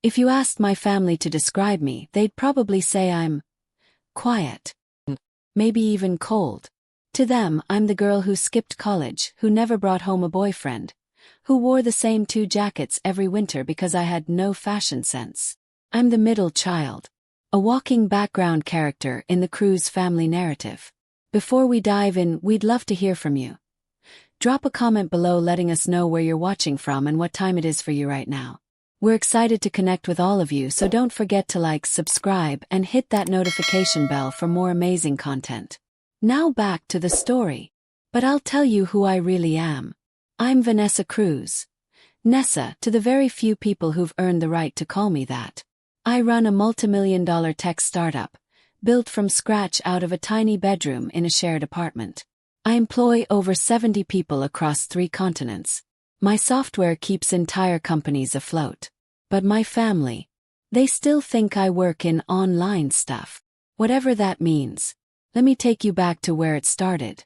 If you asked my family to describe me, they'd probably say I'm quiet. Maybe even cold. To them, I'm the girl who skipped college, who never brought home a boyfriend, who wore the same 2 jackets every winter because I had no fashion sense. I'm the middle child. A walking background character in the Cruz family narrative. Before we dive in, we'd love to hear from you. Drop a comment below letting us know where you're watching from and what time it is for you right now. We're excited to connect with all of you, so don't forget to like, subscribe, and hit that notification bell for more amazing content. Now back to the story. But I'll tell you who I really am. I'm Vanessa Cruz. Nessa, to the very few people who've earned the right to call me that. I run a multimillion-dollar tech startup, built from scratch out of a tiny bedroom in a shared apartment. I employ over 70 people across 3 continents. My software keeps entire companies afloat. But my family, they still think I work in online stuff. Whatever that means. Let me take you back to where it started.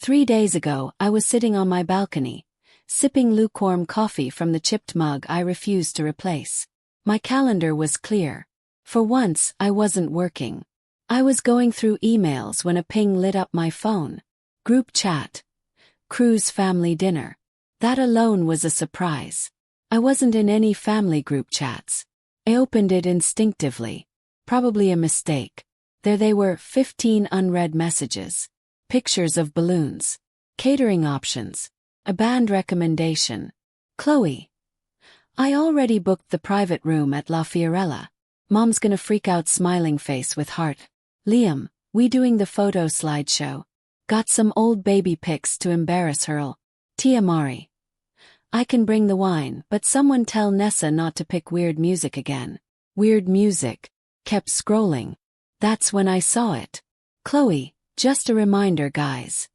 3 days ago, I was sitting on my balcony, sipping lukewarm coffee from the chipped mug I refused to replace. My calendar was clear. For once, I wasn't working. I was going through emails when a ping lit up my phone. Group chat. Cruz family dinner. That alone was a surprise. I wasn't in any family group chats. I opened it instinctively. Probably a mistake. There they were, 15 unread messages. Pictures of balloons. Catering options. A band recommendation. Chloe. I already booked the private room at La Fiorella. Mom's gonna freak out, smiling face with heart. Liam, we doing the photo slideshow. Got some old baby pics to embarrass her. Tia Mari. I can bring the wine, but someone tell Nessa not to pick weird music again. Weird music. Kept scrolling. That's when I saw it. Chloe, just a reminder guys.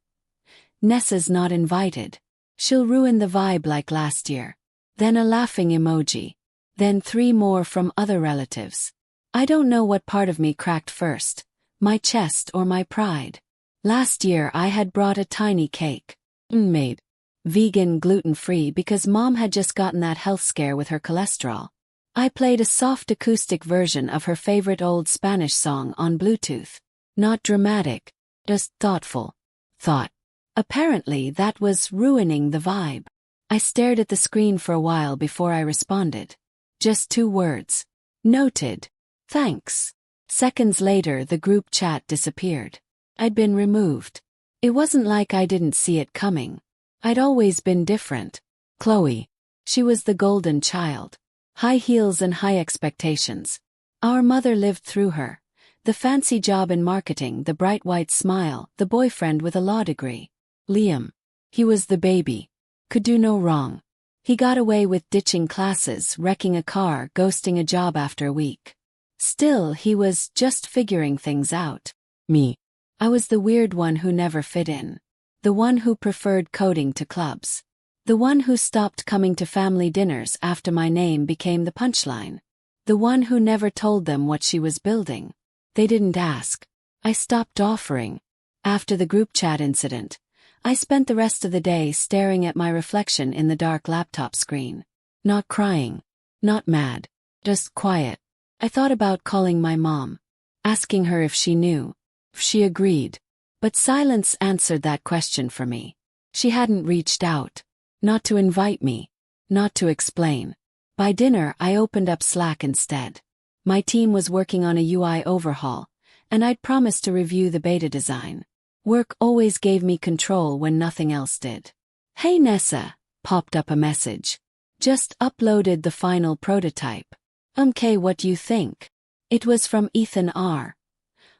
Nessa's not invited. She'll ruin the vibe like last year. Then a laughing emoji. Then 3 more from other relatives. I don't know what part of me cracked first, my chest or my pride. Last year I had brought a tiny cake. Made. Vegan, gluten-free because Mom had just gotten that health scare with her cholesterol. I played a soft acoustic version of her favorite old Spanish song on Bluetooth. Not dramatic, just thoughtful. Thought. Apparently that was ruining the vibe. I stared at the screen for a while before I responded. Just 2 words. Noted. Thanks. Seconds later the group chat disappeared. I'd been removed. It wasn't like I didn't see it coming. I'd always been different. Chloe. She was the golden child. High heels and high expectations. Our mother lived through her. The fancy job in marketing, the bright white smile, the boyfriend with a law degree. Liam. He was the baby. Could do no wrong. He got away with ditching classes, wrecking a car, ghosting a job after a week. Still, he was just figuring things out. Me. I was the weird one who never fit in. The one who preferred coding to clubs. The one who stopped coming to family dinners after my name became the punchline. The one who never told them what she was building. They didn't ask. I stopped offering. After the group chat incident, I spent the rest of the day staring at my reflection in the dark laptop screen. Not crying. Not mad. Just quiet. I thought about calling my mom. Asking her if she knew. If she agreed. But silence answered that question for me. She hadn't reached out. Not to invite me. Not to explain. By dinner I opened up Slack instead. My team was working on a UI overhaul, and I'd promised to review the beta design. Work always gave me control when nothing else did. Hey Nessa, popped up a message. Just uploaded the final prototype. Okay, what do you think? It was from Ethan R.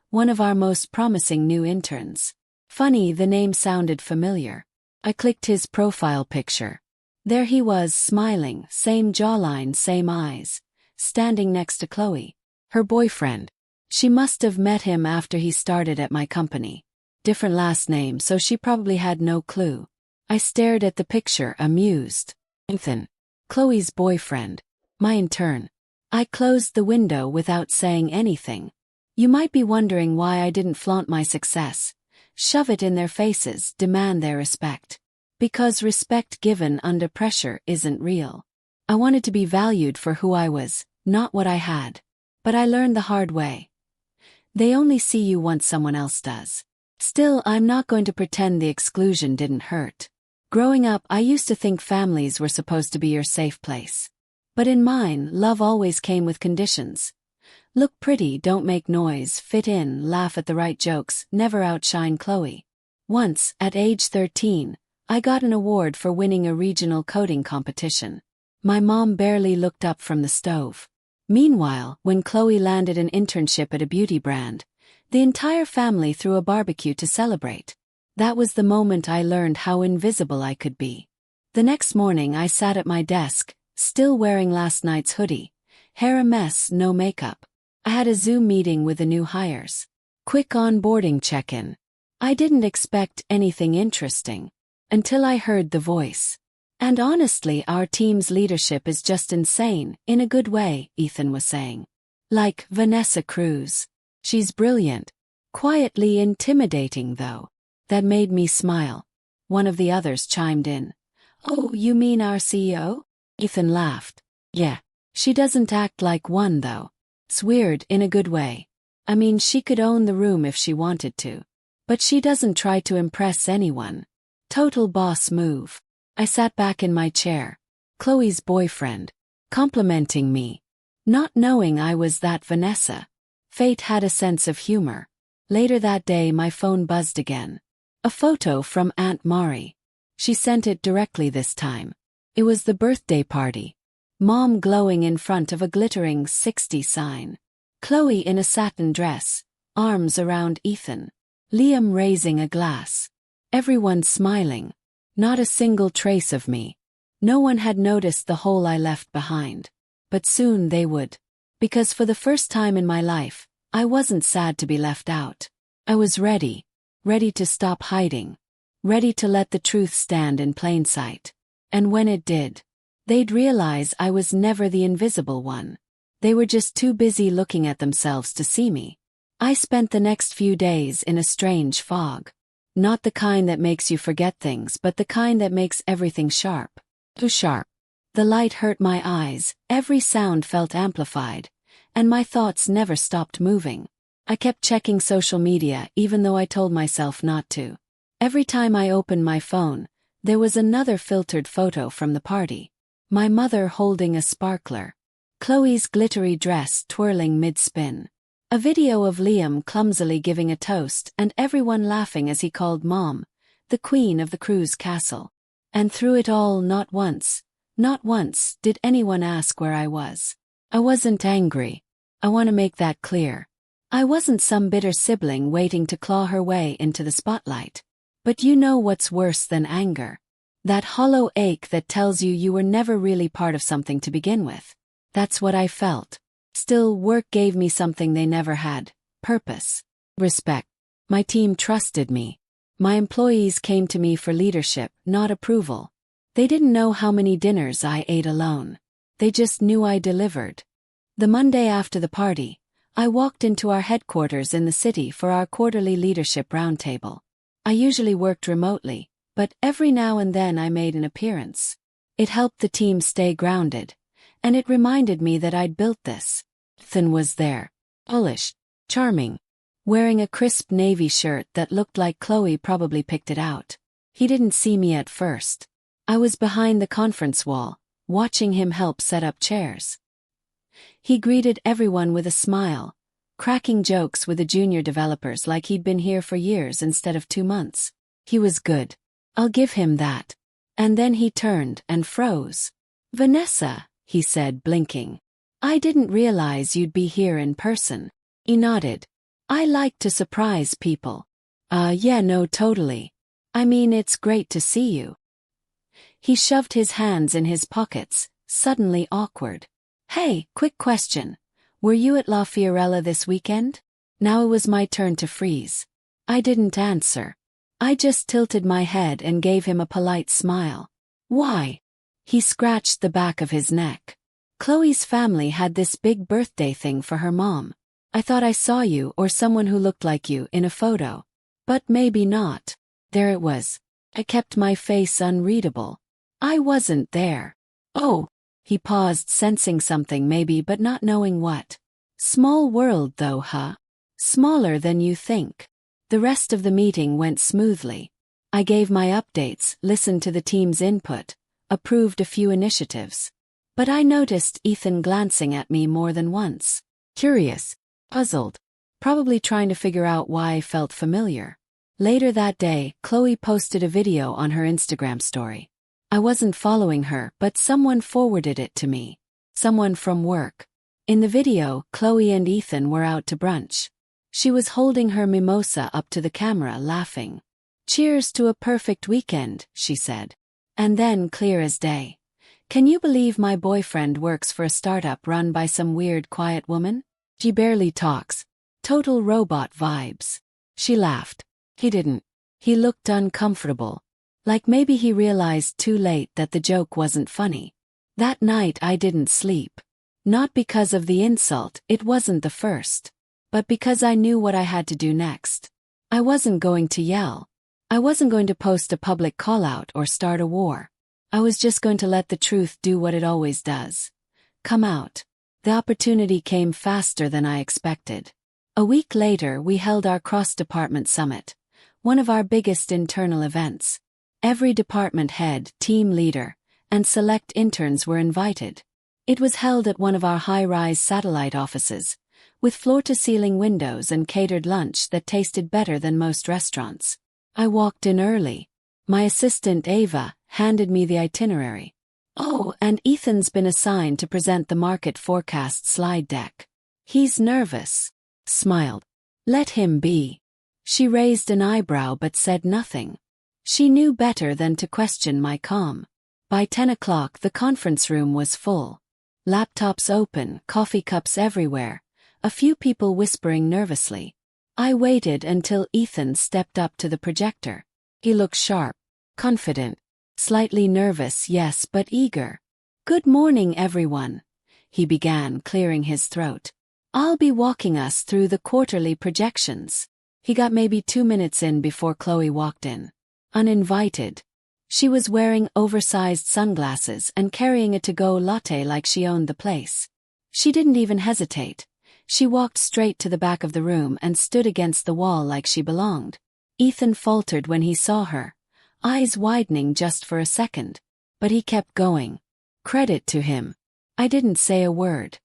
One of our most promising new interns. Funny, the name sounded familiar. I clicked his profile picture. There he was, smiling, same jawline, same eyes, standing next to Chloe, her boyfriend. She must have met him after he started at my company. Different last name, so she probably had no clue. I stared at the picture, amused. Ethan. Chloe's boyfriend. My intern. I closed the window without saying anything. You might be wondering why I didn't flaunt my success. Shove it in their faces, demand their respect. Because respect given under pressure isn't real. I wanted to be valued for who I was, not what I had. But I learned the hard way. They only see you once someone else does. Still, I'm not going to pretend the exclusion didn't hurt. Growing up, I used to think families were supposed to be your safe place. But in mine, love always came with conditions. Look pretty, don't make noise, fit in, laugh at the right jokes, never outshine Chloe. Once, at age 13, I got an award for winning a regional coding competition. My mom barely looked up from the stove. Meanwhile, when Chloe landed an internship at a beauty brand, the entire family threw a barbecue to celebrate. That was the moment I learned how invisible I could be. The next morning I sat at my desk, still wearing last night's hoodie, hair a mess, no makeup. I had a Zoom meeting with the new hires. Quick onboarding check-in. I didn't expect anything interesting. Until I heard the voice. And honestly, our team's leadership is just insane, in a good way, Ethan was saying. Like Vanessa Cruz. She's brilliant. Quietly intimidating though. That made me smile. One of the others chimed in. Oh, you mean our CEO? Ethan laughed. Yeah. She doesn't act like one though. It's weird in a good way. I mean, she could own the room if she wanted to. But she doesn't try to impress anyone. Total boss move. I sat back in my chair. Chloe's boyfriend. Complimenting me. Not knowing I was that Vanessa. Fate had a sense of humor. Later that day my phone buzzed again. A photo from Aunt Mari. She sent it directly this time. It was the birthday party. Mom glowing in front of a glittering 60 sign. Chloe in a satin dress, arms around Ethan. Liam raising a glass. Everyone smiling. Not a single trace of me. No one had noticed the hole I left behind. But soon they would. Because for the first time in my life, I wasn't sad to be left out. I was ready. Ready to stop hiding. Ready to let the truth stand in plain sight. And when it did, they'd realize I was never the invisible one. They were just too busy looking at themselves to see me. I spent the next few days in a strange fog. Not the kind that makes you forget things, but the kind that makes everything sharp. Too sharp. The light hurt my eyes, every sound felt amplified, and my thoughts never stopped moving. I kept checking social media even though I told myself not to. Every time I opened my phone, there was another filtered photo from the party. My mother holding a sparkler. Chloe's glittery dress twirling mid-spin. A video of Liam clumsily giving a toast and everyone laughing as he called Mom, the queen of the cruise castle. And through it all, not once did anyone ask where I was. I wasn't angry. I want to make that clear. I wasn't some bitter sibling waiting to claw her way into the spotlight. But you know what's worse than anger? That hollow ache that tells you you were never really part of something to begin with. That's what I felt. Still, work gave me something they never had. Purpose. Respect. My team trusted me. My employees came to me for leadership, not approval. They didn't know how many dinners I ate alone. They just knew I delivered. The Monday after the party, I walked into our headquarters in the city for our quarterly leadership roundtable. I usually worked remotely, but every now and then I made an appearance. It helped the team stay grounded, and it reminded me that I'd built this. Ethan was there. Polished. Charming. Wearing a crisp navy shirt that looked like Chloe probably picked it out. He didn't see me at first. I was behind the conference wall, watching him help set up chairs. He greeted everyone with a smile, cracking jokes with the junior developers like he'd been here for years instead of 2 months. He was good. I'll give him that. And then he turned and froze. Vanessa, he said, blinking. I didn't realize you'd be here in person. He nodded. I like to surprise people. Yeah, no, totally. I mean, it's great to see you. He shoved his hands in his pockets, suddenly awkward. Hey, quick question. Were you at La Fiorella this weekend? Now it was my turn to freeze. I didn't answer. I just tilted my head and gave him a polite smile. Why? He scratched the back of his neck. Chloe's family had this big birthday thing for her mom. I thought I saw you or someone who looked like you in a photo. But maybe not. There it was. I kept my face unreadable. I wasn't there. Oh. He paused, sensing something maybe but not knowing what. Small world though, huh? Smaller than you think. The rest of the meeting went smoothly. I gave my updates, listened to the team's input, approved a few initiatives. But I noticed Ethan glancing at me more than once. Curious, puzzled, probably trying to figure out why I felt familiar. Later that day, Chloe posted a video on her Instagram story. I wasn't following her, but someone forwarded it to me. Someone from work. In the video, Chloe and Ethan were out to brunch. She was holding her mimosa up to the camera, laughing. "Cheers to a perfect weekend," she said. And then, clear as day. "Can you believe my boyfriend works for a startup run by some weird quiet woman? She barely talks. Total robot vibes." She laughed. He didn't. He looked uncomfortable. Like maybe he realized too late that the joke wasn't funny. That night I didn't sleep. Not because of the insult, it wasn't the first. But because I knew what I had to do next. I wasn't going to yell. I wasn't going to post a public call-out or start a war. I was just going to let the truth do what it always does. Come out. The opportunity came faster than I expected. A week later, we held our cross-department summit, one of our biggest internal events. Every department head, team leader, and select interns were invited. It was held at one of our high-rise satellite offices, with floor-to-ceiling windows and catered lunch that tasted better than most restaurants. I walked in early. My assistant Ava handed me the itinerary. "Oh, and Ethan's been assigned to present the market forecast slide deck. He's nervous." Smiled. "Let him be." She raised an eyebrow but said nothing. She knew better than to question my calm. By 10 o'clock the conference room was full. Laptops open, coffee cups everywhere, a few people whispering nervously. I waited until Ethan stepped up to the projector. He looked sharp, confident, slightly nervous, yes, but eager. "Good morning, everyone," he began, clearing his throat. "I'll be walking us through the quarterly projections." He got maybe 2 minutes in before Chloe walked in. Uninvited. She was wearing oversized sunglasses and carrying a to-go latte like she owned the place. She didn't even hesitate. She walked straight to the back of the room and stood against the wall like she belonged. Ethan faltered when he saw her, eyes widening just for a second. But he kept going. Credit to him. I didn't say a word.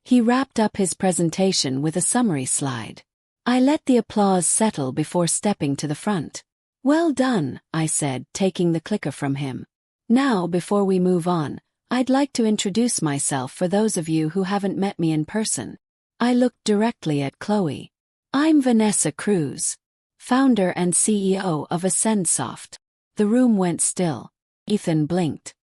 He wrapped up his presentation with a summary slide. I let the applause settle before stepping to the front. "Well done," I said, taking the clicker from him. "Now, before we move on, I'd like to introduce myself for those of you who haven't met me in person." I looked directly at Chloe. "I'm Vanessa Cruz, founder and CEO of AscendSoft." The room went still. Ethan blinked.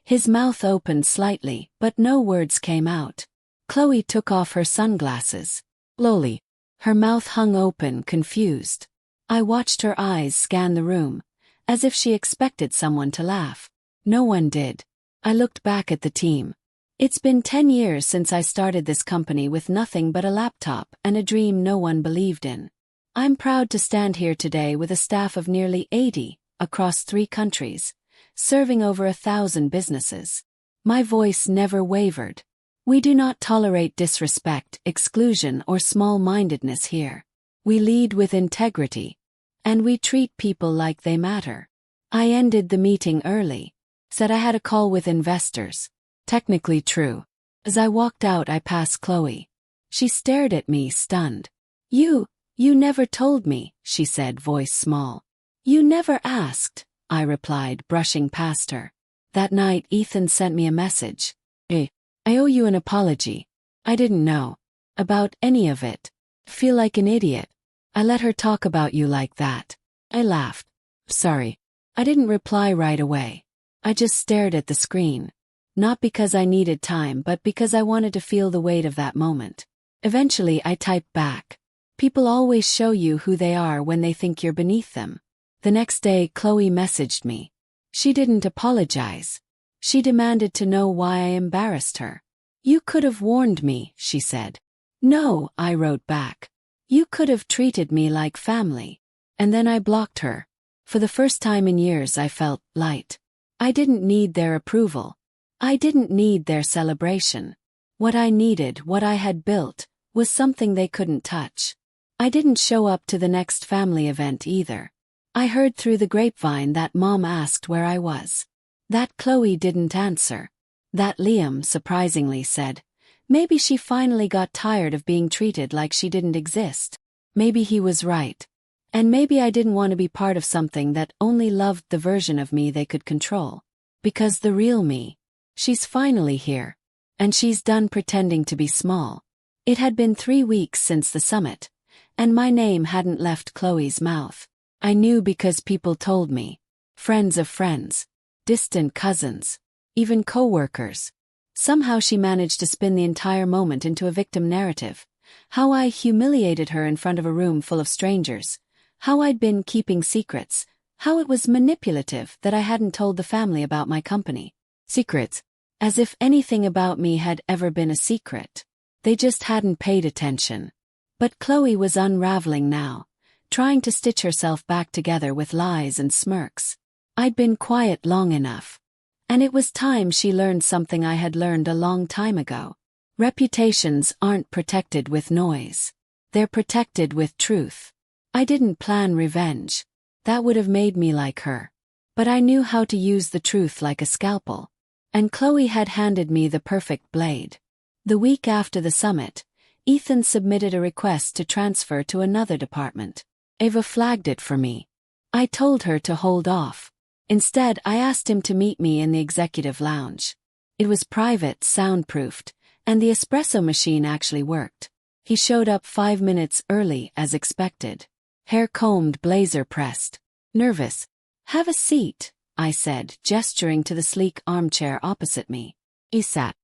His mouth opened slightly, but no words came out. Chloe took off her sunglasses. Slowly. Her mouth hung open, confused. I watched her eyes scan the room, as if she expected someone to laugh. No one did. I looked back at the team. It's been 10 years since I started this company with nothing but a laptop and a dream no one believed in. I'm proud to stand here today with a staff of nearly 80, across 3 countries, serving over 1,000 businesses. My voice never wavered. We do not tolerate disrespect, exclusion, or small-mindedness here. We lead with integrity. And we treat people like they matter. I ended the meeting early. Said I had a call with investors. Technically true. As I walked out, I passed Chloe. She stared at me, stunned. You never told me," she said, voice small. "You never asked," I replied, brushing past her. That night, Ethan sent me a message. "I owe you an apology. I didn't know about any of it. Feel like an idiot. I let her talk about you like that." I laughed. "Sorry." I didn't reply right away. I just stared at the screen. Not because I needed time, but because I wanted to feel the weight of that moment. Eventually, I typed back. "People always show you who they are when they think you're beneath them." The next day, Chloe messaged me. She didn't apologize. She demanded to know why I embarrassed her. "You could have warned me," she said. "No," I wrote back. "You could have treated me like family." And then I blocked her. For the first time in years, I felt light. I didn't need their approval. I didn't need their celebration. What I needed, what I had built, was something they couldn't touch. I didn't show up to the next family event either. I heard through the grapevine that Mom asked where I was. That Chloe didn't answer. That Liam surprisingly said, maybe she finally got tired of being treated like she didn't exist. Maybe he was right. And maybe I didn't want to be part of something that only loved the version of me they could control. Because the real me, she's finally here. And she's done pretending to be small. It had been 3 weeks since the summit, and my name hadn't left Chloe's mouth. I knew because people told me. Friends of friends. Distant cousins. Even co-workers. Somehow she managed to spin the entire moment into a victim narrative. How I humiliated her in front of a room full of strangers. How I'd been keeping secrets. How it was manipulative that I hadn't told the family about my company. Secrets. As if anything about me had ever been a secret. They just hadn't paid attention. But Chloe was unraveling now, trying to stitch herself back together with lies and smirks. I'd been quiet long enough. And it was time she learned something I had learned a long time ago. Reputations aren't protected with noise. They're protected with truth. I didn't plan revenge. That would have made me like her. But I knew how to use the truth like a scalpel. And Chloe had handed me the perfect blade. The week after the summit, Ethan submitted a request to transfer to another department. Ava flagged it for me. I told her to hold off. Instead, I asked him to meet me in the executive lounge. It was private, soundproofed, and the espresso machine actually worked. He showed up 5 minutes early as expected. Hair combed, blazer pressed. Nervous. "Have a seat," I said, gesturing to the sleek armchair opposite me. He sat.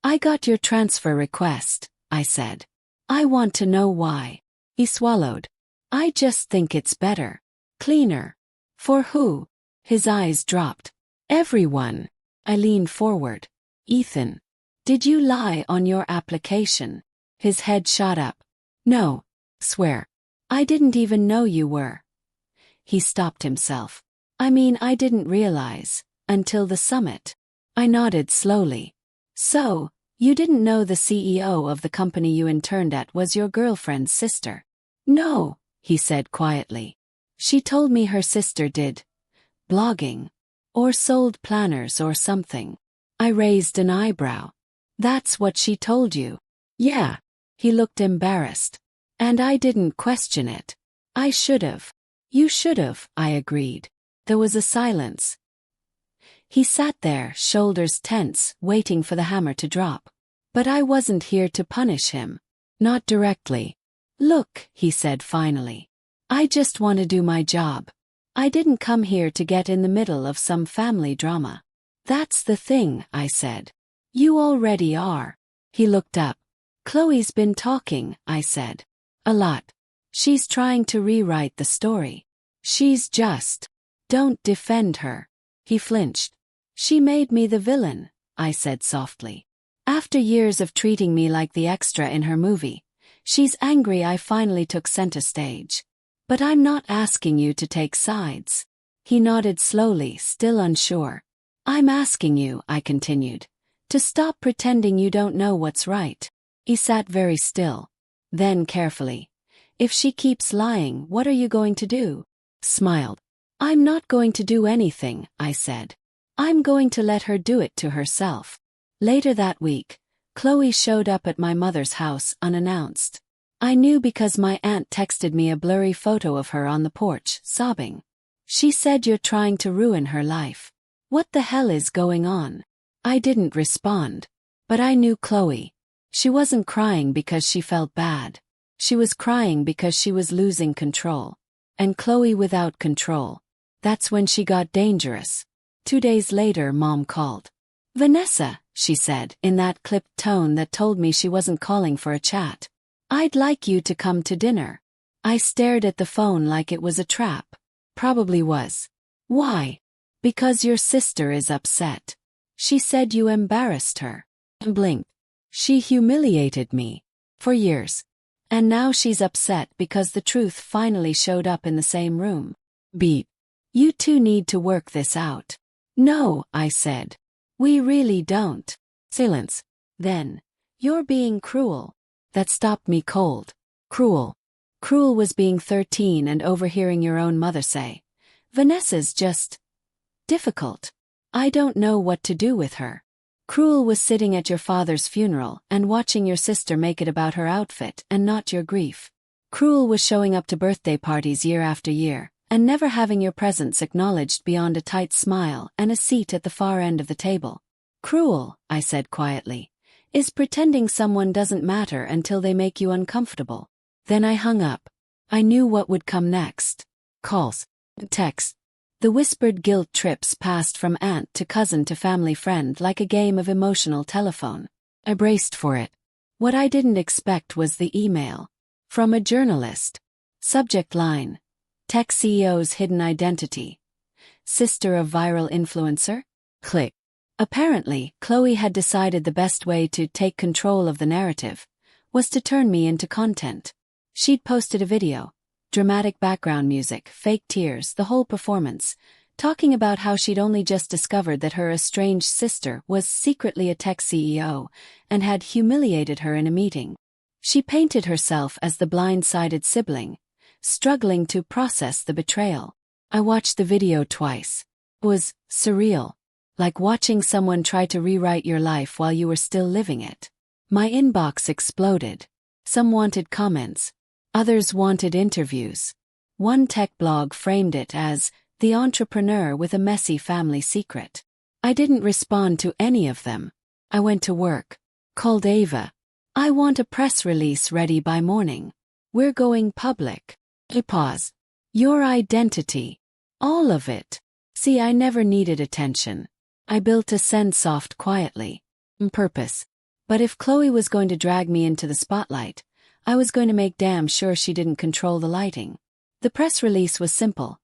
"I got your transfer request," I said. "I want to know why." He swallowed. "I just think it's better. Cleaner." "For who?" His eyes dropped. "Everyone." I leaned forward. "Ethan, did you lie on your application?" His head shot up. "No. Swear. I didn't even know you were." He stopped himself. "I mean, I didn't realize, until the summit." I nodded slowly. "So, you didn't know the CEO of the company you interned at was your girlfriend's sister?" "No," he said quietly. "She told me her sister did blogging. Or sold planners or something." I raised an eyebrow. "That's what she told you?" "Yeah." He looked embarrassed. "And I didn't question it." "I should've." "You should've," I agreed. There was a silence. He sat there, shoulders tense, waiting for the hammer to drop. But I wasn't here to punish him. Not directly. "Look," he said finally. "I just want to do my job. I didn't come here to get in the middle of some family drama." "That's the thing," I said. "You already are." He looked up. "Chloe's been talking," I said. "A lot. She's trying to rewrite the story. She's just..." "Don't defend her." He flinched. "She made me the villain," I said softly. "After years of treating me like the extra in her movie, she's angry I finally took center stage. But I'm not asking you to take sides." He nodded slowly, still unsure. "I'm asking you," I continued, "to stop pretending you don't know what's right." He sat very still. Then carefully. "If she keeps lying, what are you going to do?" Smiled. "I'm not going to do anything," I said. "I'm going to let her do it to herself." Later that week, Chloe showed up at my mother's house unannounced. I knew because my aunt texted me a blurry photo of her on the porch, sobbing. She said, "You're trying to ruin her life. What the hell is going on?" I didn't respond. But I knew Chloe. She wasn't crying because she felt bad. She was crying because she was losing control. And Chloe without control. That's when she got dangerous. 2 days later, Mom called. "Vanessa," she said, in that clipped tone that told me she wasn't calling for a chat. "I'd like you to come to dinner." I stared at the phone like it was a trap. Probably was. "Why?" "Because your sister is upset. She said you embarrassed her." I blinked. "She humiliated me. For years. And now she's upset because the truth finally showed up in the same room." Beep. "You two need to work this out." "No," I said. We really don't. Silence. Then, you're being cruel. That stopped me cold. Cruel. Cruel was being 13 and overhearing your own mother say, Vanessa's just difficult. I don't know what to do with her. Cruel was sitting at your father's funeral and watching your sister make it about her outfit and not your grief. Cruel was showing up to birthday parties year after year and never having your presence acknowledged beyond a tight smile and a seat at the far end of the table. Cruel, I said quietly, is pretending someone doesn't matter until they make you uncomfortable. Then I hung up. I knew what would come next. Calls. Texts. The whispered guilt trips passed from aunt to cousin to family friend like a game of emotional telephone. I braced for it. What I didn't expect was the email. From a journalist. Subject line. Tech CEO's hidden identity. Sister of viral influencer? Click. Apparently, Chloe had decided the best way to take control of the narrative was to turn me into content. She'd posted a video. Dramatic background music, fake tears, the whole performance, talking about how she'd only just discovered that her estranged sister was secretly a tech CEO and had humiliated her in a meeting. She painted herself as the blindsided sibling, struggling to process the betrayal. I watched the video twice. It was surreal, like watching someone try to rewrite your life while you were still living it. My inbox exploded. Some wanted comments. Others wanted interviews. One tech blog framed it as the entrepreneur with a messy family secret. I didn't respond to any of them. I went to work. Called Ava. I want a press release ready by morning. We're going public. Pause. Your identity. All of it. See, I never needed attention. I built a send soft quietly. Purpose. But if Chloe was going to drag me into the spotlight, I was going to make damn sure she didn't control the lighting. The press release was simple.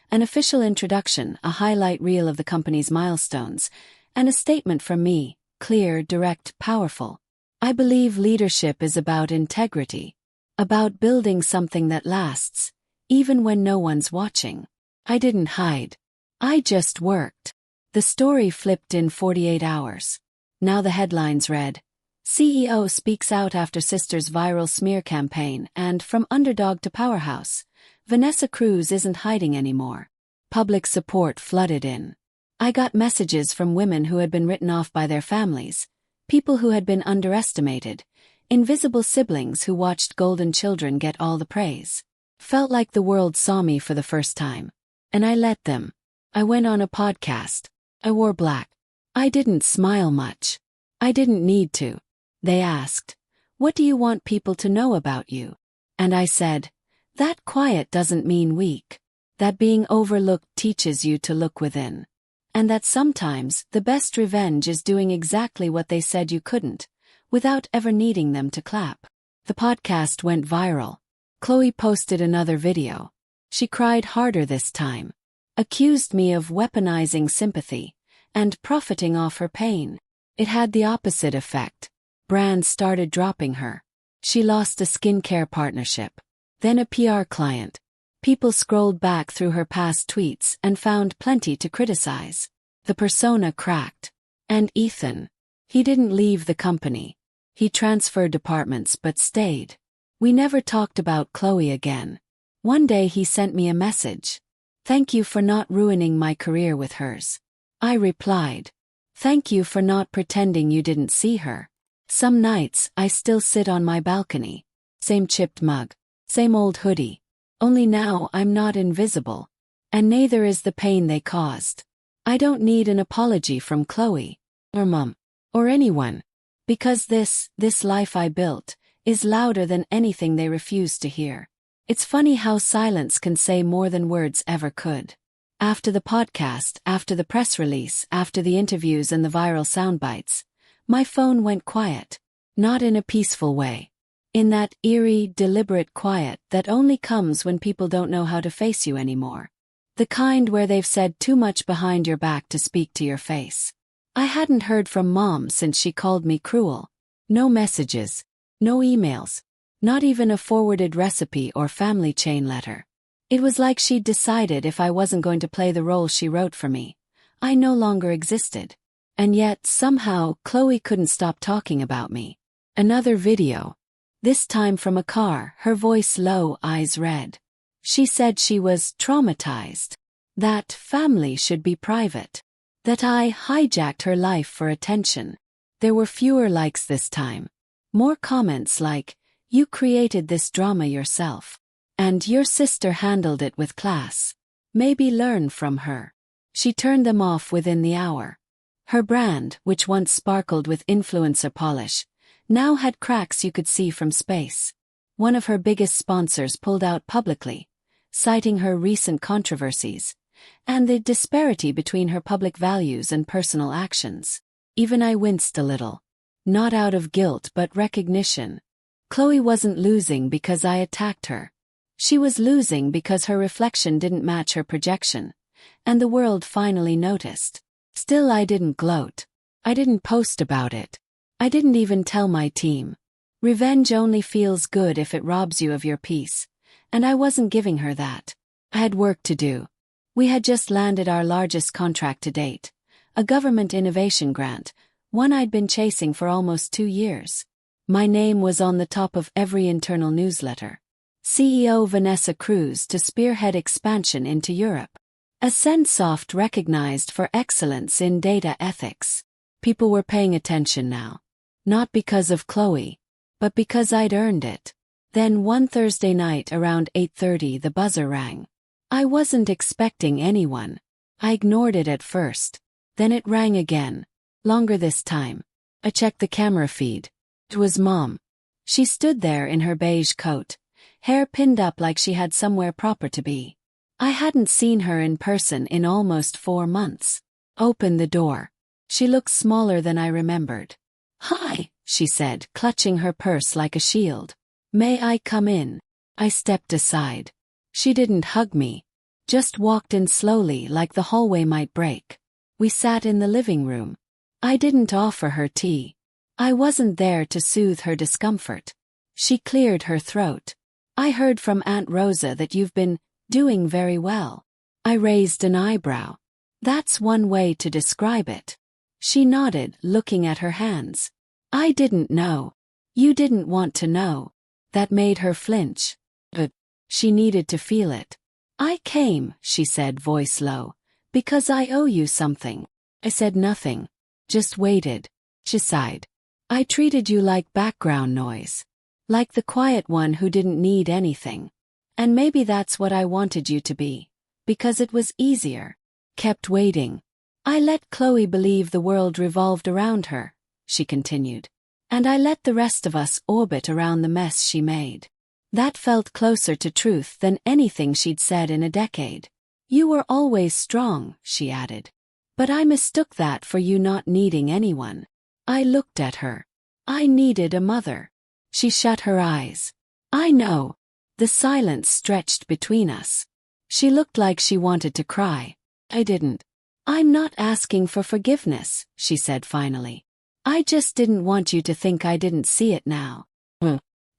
An official introduction, a highlight reel of the company's milestones, and a statement from me, clear, direct, powerful. I believe leadership is about integrity. About building something that lasts, even when no one's watching. I didn't hide. I just worked. The story flipped in 48 hours. Now the headlines read, CEO speaks out after sister's viral smear campaign and from underdog to powerhouse. Vanessa Cruz isn't hiding anymore. Public support flooded in. I got messages from women who had been written off by their families, people who had been underestimated, invisible siblings who watched golden children get all the praise. Felt like the world saw me for the first time. And I let them. I went on a podcast. I wore black. I didn't smile much. I didn't need to. They asked, what do you want people to know about you? And I said, that quiet doesn't mean weak. That being overlooked teaches you to look within. And that sometimes the best revenge is doing exactly what they said you couldn't, without ever needing them to clap. The podcast went viral. Chloe posted another video. She cried harder this time. Accused me of weaponizing sympathy and profiting off her pain. It had the opposite effect. Brands started dropping her. She lost a skincare partnership. Then a PR client. People scrolled back through her past tweets and found plenty to criticize. The persona cracked. And Ethan. He didn't leave the company. He transferred departments but stayed. We never talked about Chloe again. One day he sent me a message. Thank you for not ruining my career with hers. I replied. Thank you for not pretending you didn't see her. Some nights I still sit on my balcony. Same chipped mug. Same old hoodie. Only now I'm not invisible. And neither is the pain they caused. I don't need an apology from Chloe. Or Mom. Or anyone. Because this life I built, is louder than anything they refuse to hear. It's funny how silence can say more than words ever could. After the podcast, after the press release, after the interviews and the viral soundbites, my phone went quiet. Not in a peaceful way. In that eerie, deliberate quiet that only comes when people don't know how to face you anymore. The kind where they've said too much behind your back to speak to your face. I hadn't heard from Mom since she called me cruel. No messages. No emails. Not even a forwarded recipe or family chain letter. It was like she'd decided if I wasn't going to play the role she wrote for me, I no longer existed. And yet, somehow, Chloe couldn't stop talking about me. Another video. This time from a car, her voice low, eyes red. She said she was traumatized. That family should be private. That I hijacked her life for attention. There were fewer likes this time. More comments like, "You created this drama yourself. And your sister handled it with class. Maybe learn from her." She turned them off within the hour. Her brand, which once sparkled with influencer polish, now had cracks you could see from space. One of her biggest sponsors pulled out publicly, citing her recent controversies and the disparity between her public values and personal actions. Even I winced a little. Not out of guilt but recognition. Chloe wasn't losing because I attacked her. She was losing because her reflection didn't match her projection, and the world finally noticed. Still, I didn't gloat. I didn't post about it. I didn't even tell my team. Revenge only feels good if it robs you of your peace, and I wasn't giving her that. I had work to do. We had just landed our largest contract to date, a government innovation grant, one I'd been chasing for almost 2 years. My name was on the top of every internal newsletter. CEO Vanessa Cruz to spearhead expansion into Europe. Ascensoft recognized for excellence in data ethics. People were paying attention now. Not because of Chloe, but because I'd earned it. Then one Thursday night around 8:30 the buzzer rang. I wasn't expecting anyone. I ignored it at first. Then it rang again. Longer this time. I checked the camera feed. It was Mom. She stood there in her beige coat, hair pinned up like she had somewhere proper to be. I hadn't seen her in person in almost 4 months. Opened the door. She looked smaller than I remembered. "Hi," she said, clutching her purse like a shield. "May I come in?" I stepped aside. She didn't hug me. Just walked in slowly like the hallway might break. We sat in the living room. I didn't offer her tea. I wasn't there to soothe her discomfort. She cleared her throat. "I heard from Aunt Rosa that you've been doing very well." I raised an eyebrow. "That's one way to describe it." She nodded, looking at her hands. "I didn't know. You didn't want to know." That made her flinch. But she needed to feel it. "I came," she said, voice low, "because I owe you something." I said nothing. Just waited. She sighed. "I treated you like background noise. Like the quiet one who didn't need anything. And maybe that's what I wanted you to be. Because it was easier." Kept waiting. "I let Chloe believe the world revolved around her," she continued. "And I let the rest of us orbit around the mess she made. That felt closer to truth than anything she'd said in a decade. You were always strong," she added. "But I mistook that for you not needing anyone." I looked at her. "I needed a mother." She shut her eyes. "I know." The silence stretched between us. She looked like she wanted to cry. I didn't. "I'm not asking for forgiveness," she said finally. "I just didn't want you to think I didn't see it now.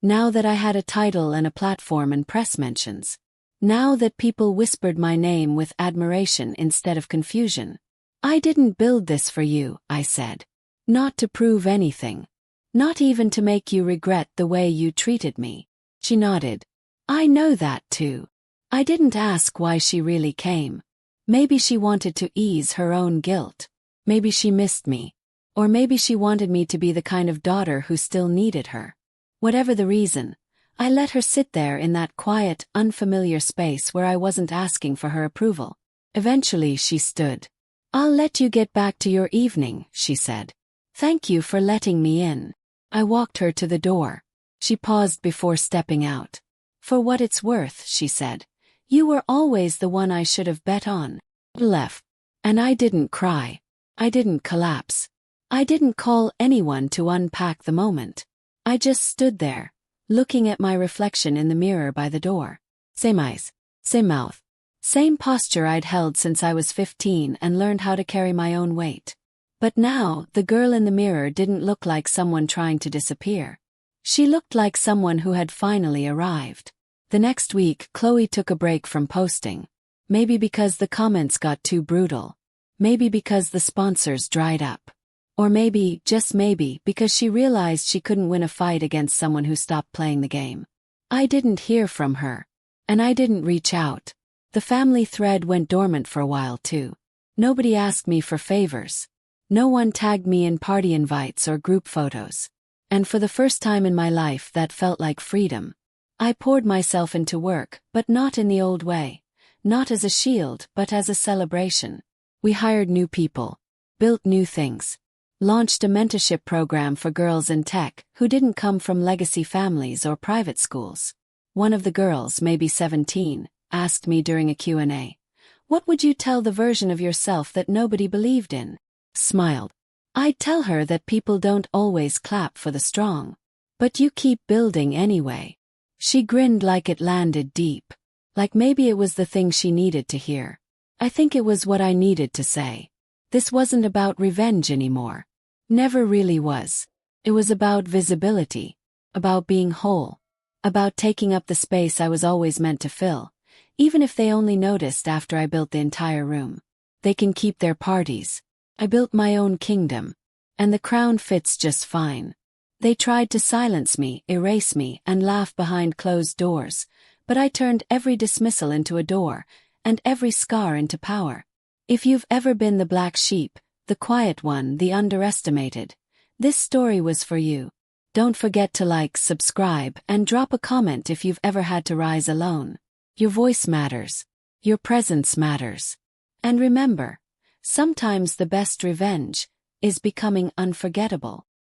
Now that I had a title and a platform and press mentions. Now that people whispered my name with admiration instead of confusion. I didn't build this for you," I said. "Not to prove anything. Not even to make you regret the way you treated me." She nodded. "I know that too." I didn't ask why she really came. Maybe she wanted to ease her own guilt. Maybe she missed me. Or maybe she wanted me to be the kind of daughter who still needed her. Whatever the reason, I let her sit there in that quiet, unfamiliar space where I wasn't asking for her approval. Eventually she stood. "I'll let you get back to your evening," she said. "Thank you for letting me in." I walked her to the door. She paused before stepping out. "For what it's worth," she said, "you were always the one I should have bet on." Left. And I didn't cry. I didn't collapse. I didn't call anyone to unpack the moment. I just stood there, looking at my reflection in the mirror by the door. Same eyes, same mouth, same posture I'd held since I was 15 and learned how to carry my own weight. But now, the girl in the mirror didn't look like someone trying to disappear. She looked like someone who had finally arrived. The next week, Chloe took a break from posting. Maybe because the comments got too brutal. Maybe because the sponsors dried up. Or maybe, just maybe, because she realized she couldn't win a fight against someone who stopped playing the game. I didn't hear from her. And I didn't reach out. The family thread went dormant for a while too. Nobody asked me for favors. No one tagged me in party invites or group photos. And for the first time in my life that felt like freedom. I poured myself into work, but not in the old way. Not as a shield, but as a celebration. We hired new people. Built new things. Launched a mentorship program for girls in tech who didn't come from legacy families or private schools. One of the girls, maybe 17, asked me during a Q&A, "What would you tell the version of yourself that nobody believed in?" Smiled. I'd tell her that people don't always clap for the strong. But you keep building anyway. She grinned like it landed deep. Like maybe it was the thing she needed to hear. I think it was what I needed to say. This wasn't about revenge anymore. Never really was. It was about visibility. About being whole. About taking up the space I was always meant to fill. Even if they only noticed after I built the entire room. They can keep their parties. I built my own kingdom. And the crown fits just fine. They tried to silence me, erase me, and laugh behind closed doors. But I turned every dismissal into a door, and every scar into power. If you've ever been the black sheep, the quiet one, the underestimated, this story was for you. Don't forget to like, subscribe, and drop a comment if you've ever had to rise alone. Your voice matters. Your presence matters. And remember, sometimes the best revenge is becoming unforgettable.